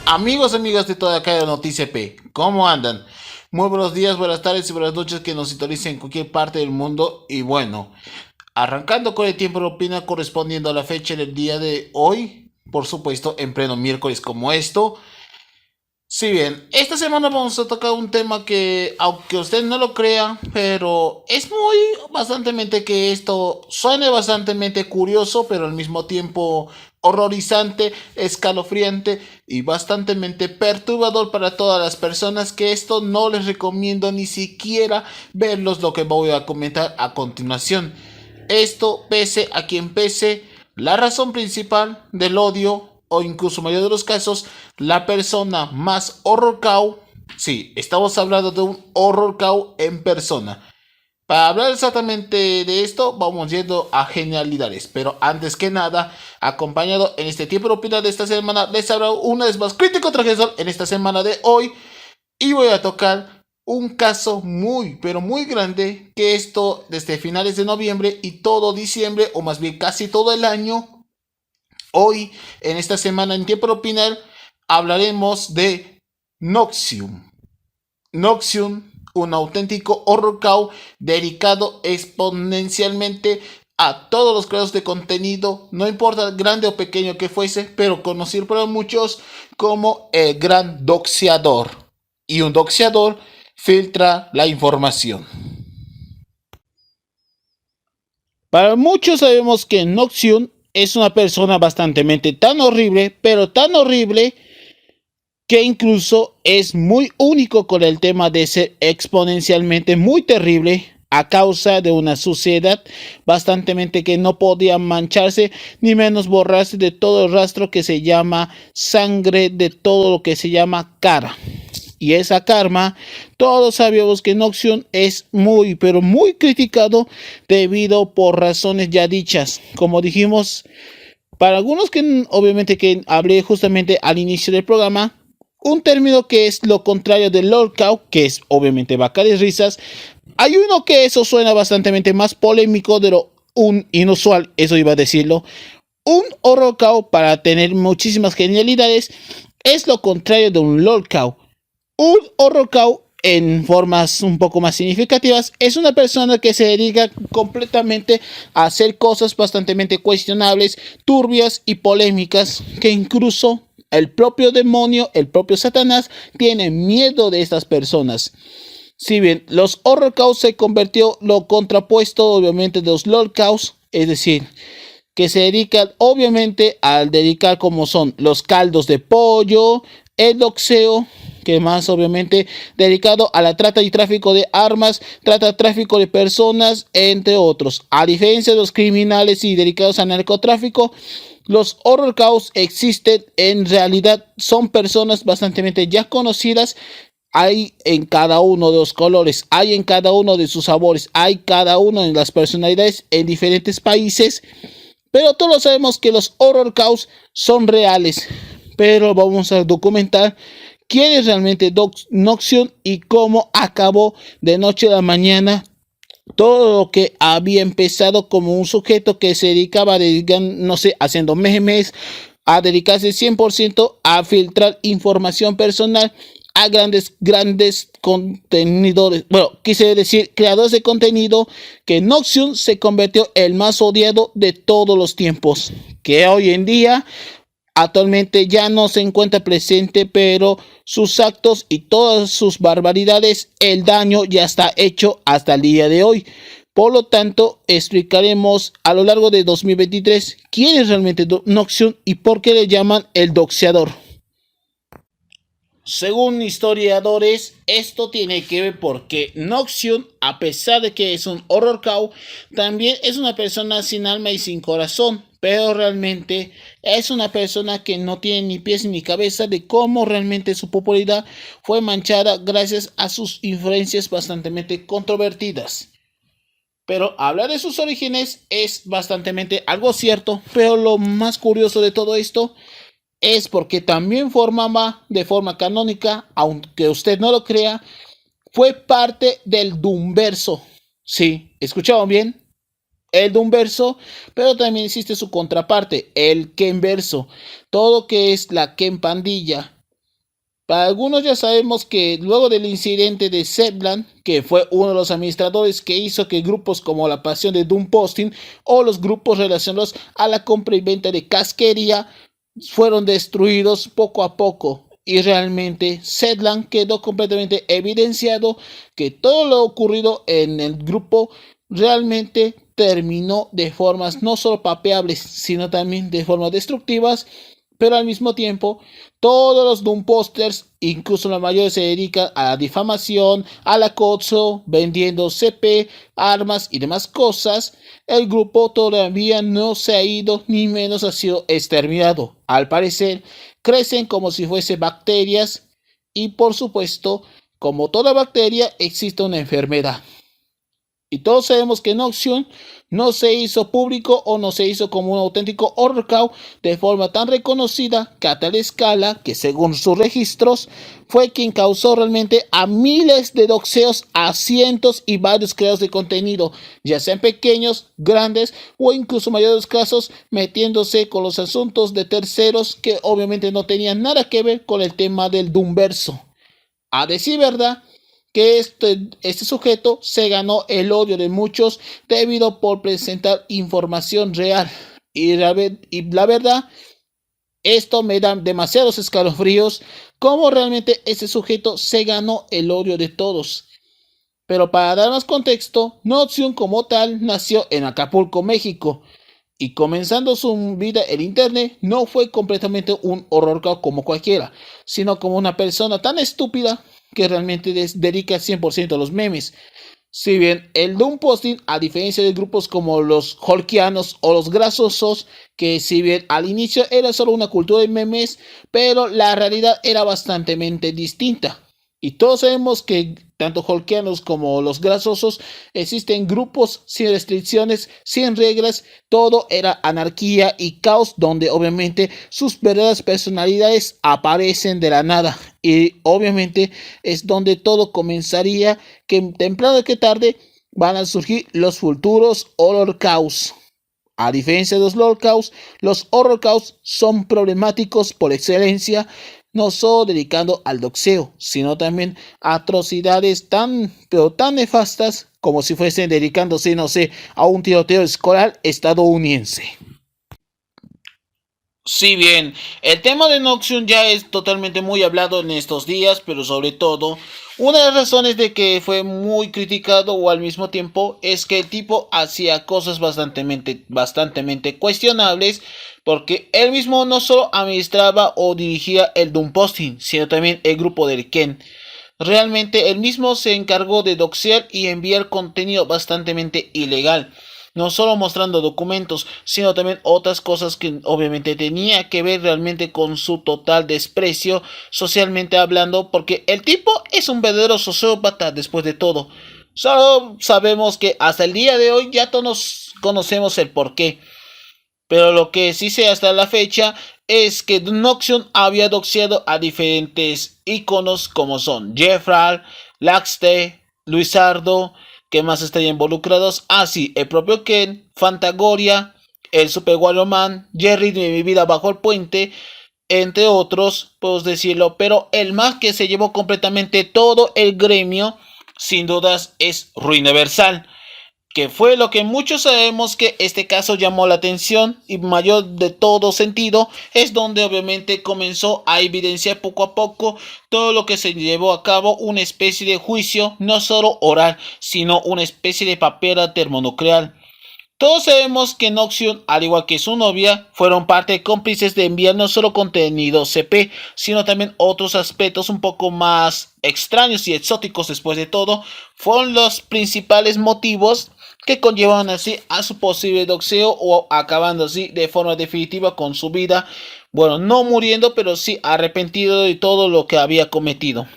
Amigos, amigas de toda cada Noticia P, ¿cómo andan? Muy buenos días, buenas tardes y buenas noches que nos sintonicen en cualquier parte del mundo. Y bueno, arrancando con el tiempo de opina correspondiendo a la fecha del día de hoy, por supuesto, en pleno miércoles como esto. Si bien, esta semana vamos a tocar un tema que, aunque usted no lo crea, pero es muy bastantemente que esto suene bastantemente curioso, pero al mismo tiempo horrorizante, escalofriante y bastantemente perturbador para todas las personas que esto no les recomiendo ni siquiera verlos lo que voy a comentar a continuación. Esto pese a quien pese, la razón principal del odio o incluso en mayor de los casos, la persona más horror cow, sí, estamos hablando de un horror cow en persona. Para hablar exactamente de esto, vamos yendo a genialidades. Pero antes que nada, acompañado en este tiempo de opinar de esta semana, les habrá una vez más crítico transgresor en esta semana de hoy. Y voy a tocar un caso muy, pero muy grande, que esto desde finales de noviembre y todo diciembre, o más bien casi todo el año, hoy, en esta semana en Tiempo de Opinar, hablaremos de Noxium. Noxium, un auténtico horror cow dedicado exponencialmente a todos los creadores de contenido, no importa grande o pequeño que fuese, pero conocido por muchos como el gran doxeador. Y un doxeador filtra la información. Para muchos sabemos que Noxium es una persona bastante tan horrible, pero tan horrible que incluso es muy único con el tema de ser exponencialmente muy terrible a causa de una suciedad bastante que no podía mancharse ni menos borrarse de todo el rastro que se llama sangre, de todo lo que se llama cara. Y esa karma, todos sabemos que Noxium es muy, pero muy criticado debido por razones ya dichas. Como dijimos, para algunos que obviamente que hablé justamente al inicio del programa, un término que es lo contrario del Lord Cow, que es obviamente vaca de risas. Hay uno que eso suena bastante más polémico de lo un inusual, eso iba a decirlo. Un horror cow, para tener muchísimas genialidades, es lo contrario de un Lord Cow. Un horror cow, en formas un poco más significativas, es una persona que se dedica completamente a hacer cosas bastante cuestionables, turbias y polémicas, que incluso el propio demonio, el propio Satanás, tiene miedo de estas personas. Si bien los horror cows se convirtió lo contrapuesto obviamente de los lord cows, es decir, que se dedican obviamente al dedicar como son los caldos de pollo, el doxeo, que más obviamente dedicado a la trata y tráfico de armas, trata tráfico de personas, entre otros. A diferencia de los criminales y dedicados al narcotráfico, los horror cows existen, en realidad son personas bastante ya conocidas. Hay en cada uno de los colores, hay en cada uno de sus sabores, hay cada uno de las personalidades en diferentes países. Pero todos sabemos que los horror cows son reales. Pero vamos a documentar quién es realmente Noxium y cómo acabó de noche a la mañana todo lo que había empezado como un sujeto que se dedicaba a dedicar, no sé, haciendo memes, a dedicarse 100% a filtrar información personal a grandes contenedores, bueno, quise decir creadores de contenido, que Noxium se convirtió en el más odiado de todos los tiempos, que hoy en día actualmente ya no se encuentra presente, pero sus actos y todas sus barbaridades, el daño ya está hecho hasta el día de hoy. Por lo tanto, explicaremos a lo largo de 2023 quién es realmente Noxium y por qué le llaman el doxeador. Según historiadores, esto tiene que ver porque Noxium, a pesar de que es un horror cow, también es una persona sin alma y sin corazón, pero realmente es una persona que no tiene ni pies ni cabeza de cómo realmente su popularidad fue manchada gracias a sus influencias bastante controvertidas. Pero hablar de sus orígenes es bastante algo cierto, pero lo más curioso de todo esto es porque también formaba de forma canónica, aunque usted no lo crea, fue parte del Doomverso. Sí, ¿escucharon bien? El Doomverso, pero también existe su contraparte, el Kenverso. Todo que es la Ken pandilla, Para algunos ya sabemos que luego del incidente de Zedland, que fue uno de los administradores que hizo que grupos como la Pasión de Doom Posting o los grupos relacionados a la compra y venta de casquería fueron destruidos poco a poco. Y realmente Zedland quedó completamente evidenciado que todo lo ocurrido en el grupo realmente terminó de formas no solo papeables, sino también de formas destructivas, pero al mismo tiempo todos los Doom Posters, incluso la mayoría, se dedican a la difamación, al acoso, vendiendo CP, armas y demás cosas. El grupo todavía no se ha ido, ni menos ha sido exterminado. Al parecer, crecen como si fuesen bacterias y, por supuesto, como toda bacteria, existe una enfermedad. Y todos sabemos que Noxion no se hizo público o no se hizo como un auténtico horror cow de forma tan reconocida que a tal escala que, según sus registros, fue quien causó realmente a miles de doxeos a cientos y varios creadores de contenido, ya sean pequeños, grandes o incluso mayores casos, metiéndose con los asuntos de terceros que obviamente no tenían nada que ver con el tema del Doomverso. A decir verdad, que este sujeto se ganó el odio de muchos debido por presentar información real. Y la verdad, esto me da demasiados escalofríos, como realmente este sujeto se ganó el odio de todos. Pero para dar más contexto, Noxion como tal nació en Acapulco, México. Y comenzando su vida en internet, no fue completamente un horror como cualquiera, sino como una persona tan estúpida que realmente dedica 100% a los memes. Si bien el Doom Posting, a diferencia de grupos como los Hulkianos o los Grasosos, que si bien al inicio era solo una cultura de memes, pero la realidad era bastante distinta. Y todos sabemos que tanto Hulkianos como los Grasosos existen grupos sin restricciones, sin reglas, todo era anarquía y caos, donde obviamente sus verdaderas personalidades aparecen de la nada. Y obviamente es donde todo comenzaría, que temprano que tarde van a surgir los futuros horror cows. A diferencia de los horror cows son problemáticos por excelencia, no solo dedicando al doxeo, sino también a atrocidades pero tan nefastas como si fuesen dedicándose, no sé, a un tiroteo escolar estadounidense. Si bien el tema de Noxion ya es totalmente muy hablado en estos días, pero sobre todo, una de las razones de que fue muy criticado o al mismo tiempo es que el tipo hacía cosas bastante cuestionables, porque él mismo no solo administraba o dirigía el Doom Posting, sino también el grupo del Ken. Realmente él mismo se encargó de doxear y enviar contenido bastante ilegal, no solo mostrando documentos, sino también otras cosas que obviamente tenía que ver realmente con su total desprecio socialmente hablando, porque el tipo es un verdadero sociópata después de todo. Solo sabemos que hasta el día de hoy ya todos conocemos el porqué. Pero lo que sí sé hasta la fecha es que Noxion había doxeado a diferentes iconos como son Jeffral, Laxte, Luisardo, que más estarían involucrados. Sí, el propio Ken, Fantagoria, el Super Wario Man, Jerry de Mi Vida Bajo el Puente, entre otros, puedo decirlo. Pero el más que se llevó completamente todo el gremio, sin dudas, es Ruineversal, que fue lo que muchos sabemos que este caso llamó la atención y mayor de todo sentido, es donde obviamente comenzó a evidenciar poco a poco todo lo que se llevó a cabo, una especie de juicio no solo oral, sino una especie de papel termonuclear. Todos sabemos que Noxion, al igual que su novia, fueron parte cómplices de enviar no solo contenido CP, sino también otros aspectos un poco más extraños y exóticos. Después de todo, fueron los principales motivos que conllevaban así a su posible doxeo o acabando así de forma definitiva con su vida. Bueno, no muriendo, pero sí arrepentido de todo lo que había cometido.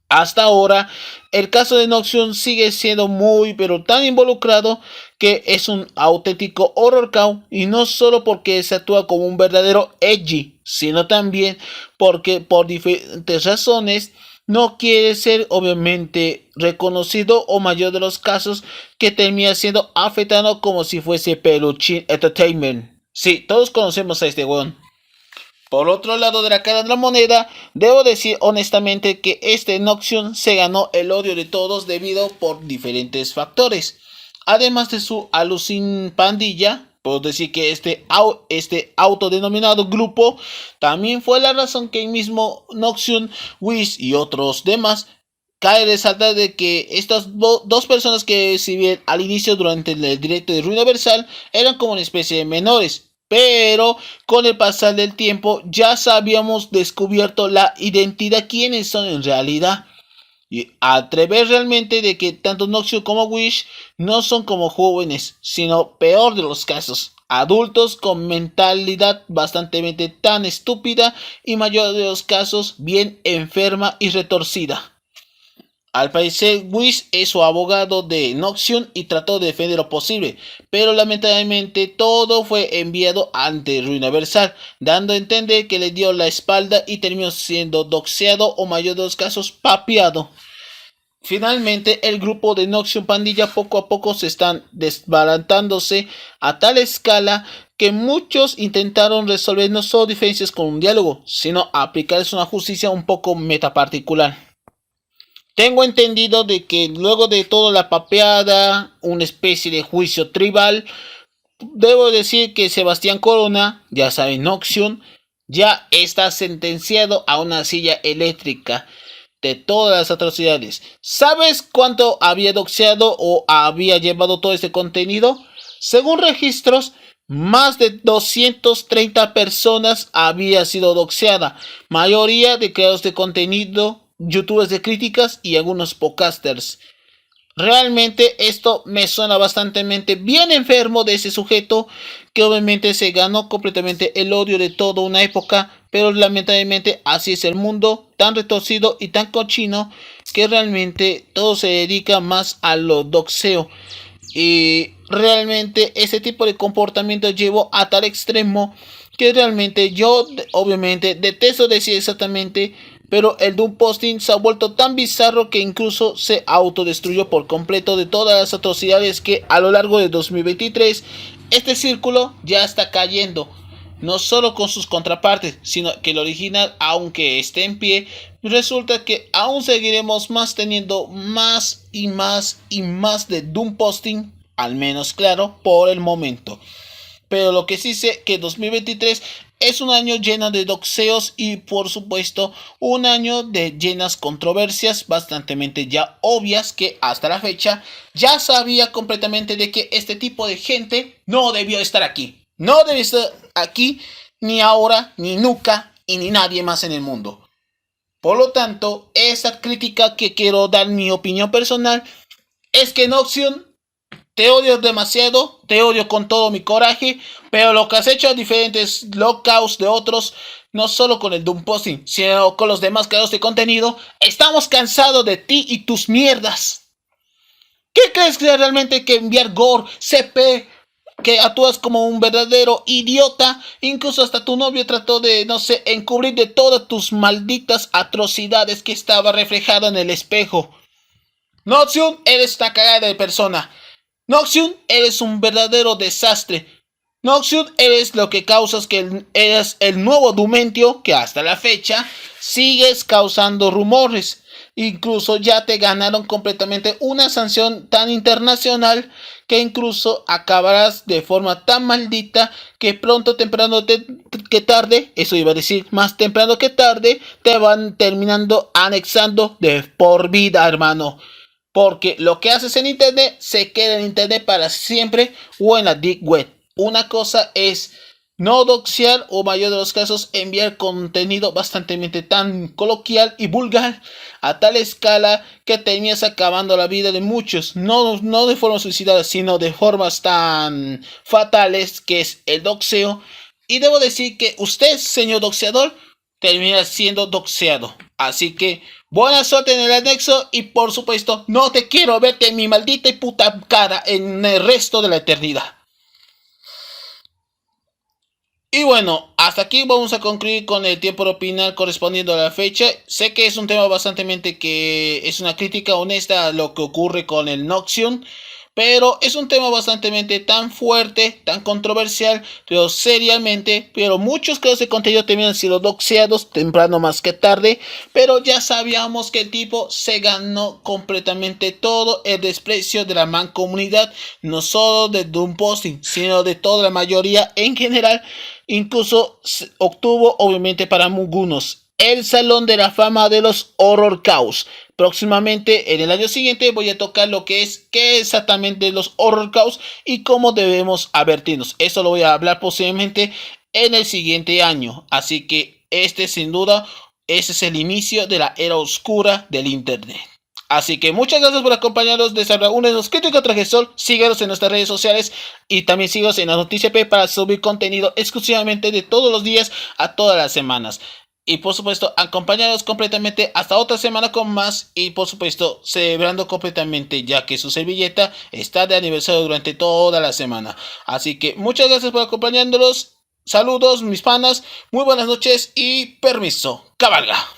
Hasta ahora, el caso de Noxion sigue siendo pero tan involucrado que es un auténtico horror cow, y no solo porque se actúa como un verdadero edgy, sino también porque por diferentes razones no quiere ser obviamente reconocido, o mayor de los casos que termina siendo afectado como si fuese Peluchin Entertainment. Sí, todos conocemos a este weón. Por otro lado de la cara de la moneda, debo decir honestamente que este Noxion se ganó el odio de todos debido por diferentes factores. Además de su alucin pandilla, puedo decir que este autodenominado grupo también fue la razón que el mismo Noxion, Wish y otros demás. Cabe resaltar de que estas dos personas que si bien al inicio durante el directo de Ruiniversal eran como una especie de menores, pero con el pasar del tiempo ya habíamos descubierto la identidad, quiénes son en realidad. Y atrever realmente de que tanto Noxio como Wish no son como jóvenes, sino peor de los casos, adultos con mentalidad bastante tan estúpida y mayor de los casos bien enferma y retorcida. Al parecer, Wish es su abogado de Noxion y trató de defender lo posible, pero lamentablemente todo fue enviado ante Ruiniversal, dando a entender que le dio la espalda y terminó siendo doxeado o mayor de los casos papeado. Finalmente, el grupo de Noxion Pandilla poco a poco se están desbaratándose a tal escala que muchos intentaron resolver no solo diferencias con un diálogo, sino aplicarles una justicia un poco metaparticular. Tengo entendido de que luego de toda la papeada, una especie de juicio tribal, debo decir que Sebastián Corona, ya saben, Noxion, ya está sentenciado a una silla eléctrica de todas las atrocidades. ¿Sabes cuánto había doxeado o había llevado todo este contenido? Según registros, más de 230 personas había sido doxeada, mayoría de creadores de contenido, youtubers de críticas y algunos podcasters. Realmente esto me suena bastante bien enfermo de ese sujeto, que obviamente se ganó completamente el odio de toda una época, pero lamentablemente así es el mundo, tan retorcido y tan cochino, que realmente todo se dedica más a lo doxeo. Y realmente ese tipo de comportamiento llevó a tal extremo que realmente yo obviamente detesto decir exactamente, pero el Doom Posting se ha vuelto tan bizarro que incluso se autodestruyó por completo de todas las atrocidades que a lo largo de 2023 este círculo ya está cayendo. No solo con sus contrapartes, sino que el original, aunque esté en pie, resulta que aún seguiremos teniendo más y más y más de Doom Posting, al menos claro, por el momento. Pero lo que sí sé que 2023 es un año lleno de doxeos y por supuesto un año de llenas controversias bastante ya obvias, que hasta la fecha ya sabía completamente de que este tipo de gente no debió estar aquí. No debe estar aquí ni ahora, ni nunca y ni nadie más en el mundo. Por lo tanto, esa crítica que quiero dar, mi opinión personal, es que Noxion, te odio demasiado, te odio con todo mi coraje, pero lo que has hecho a diferentes lockouts de otros, no solo con el Doom Posting, sino con los demás creadores de contenido, estamos cansados de ti y tus mierdas. ¿Qué crees que realmente que enviar gore, CP, que actúas como un verdadero idiota? Incluso hasta tu novio trató de, no sé, encubrir de todas tus malditas atrocidades que estaba reflejada en el espejo. Noxion, eres una cagada de persona. Noxion, eres un verdadero desastre. Noxion, eres lo que causas que eres el nuevo Dumentio, que hasta la fecha sigues causando rumores. Incluso ya te ganaron completamente una sanción tan internacional que incluso acabarás de forma tan maldita que pronto, temprano que tarde, eso iba a decir, más temprano que tarde, te van terminando anexando de por vida, hermano. Porque lo que haces en internet se queda en internet para siempre o en la deep web. Una cosa es no doxear o, mayor de los casos, enviar contenido bastante tan coloquial y vulgar a tal escala que terminas acabando la vida de muchos. No de formas suicidadas, sino de formas tan fatales, que es el doxeo. Y debo decir que usted, señor doxeador, termina siendo doxeado. Así que buena suerte en el anexo y por supuesto no te quiero verte en mi maldita y puta cara en el resto de la eternidad. Y bueno, hasta aquí vamos a concluir con el tiempo de opinar correspondiendo a la fecha. Sé que es un tema bastante que es una crítica honesta a lo que ocurre con el Noxion, pero es un tema bastante tan fuerte, tan controversial, pero seriamente, pero muchos creadores de contenido terminan siendo doxeados temprano más que tarde, pero ya sabíamos que el tipo se ganó completamente todo el desprecio de la mancomunidad, no solo de Doom Posting, sino de toda la mayoría en general. Incluso obtuvo obviamente para algunos el Salón de la Fama de los Horror Chaos. Próximamente, en el año siguiente, voy a tocar lo que es qué exactamente los Horror Chaos y cómo debemos advertirnos. Eso lo voy a hablar posiblemente en el siguiente año. Así que sin duda, ese es el inicio de la era oscura del Internet. Así que muchas gracias por acompañarnos. Les habla uno de los críticos Traje Sol. Síguenos en nuestras redes sociales y también síguenos en la Noticia P para subir contenido exclusivamente de todos los días a todas las semanas. Y por supuesto, acompañaros completamente hasta otra semana con más. Y por supuesto, celebrando completamente, ya que su servilleta está de aniversario durante toda la semana. Así que muchas gracias por acompañándolos. Saludos, mis panas. Muy buenas noches y permiso. Cabalga.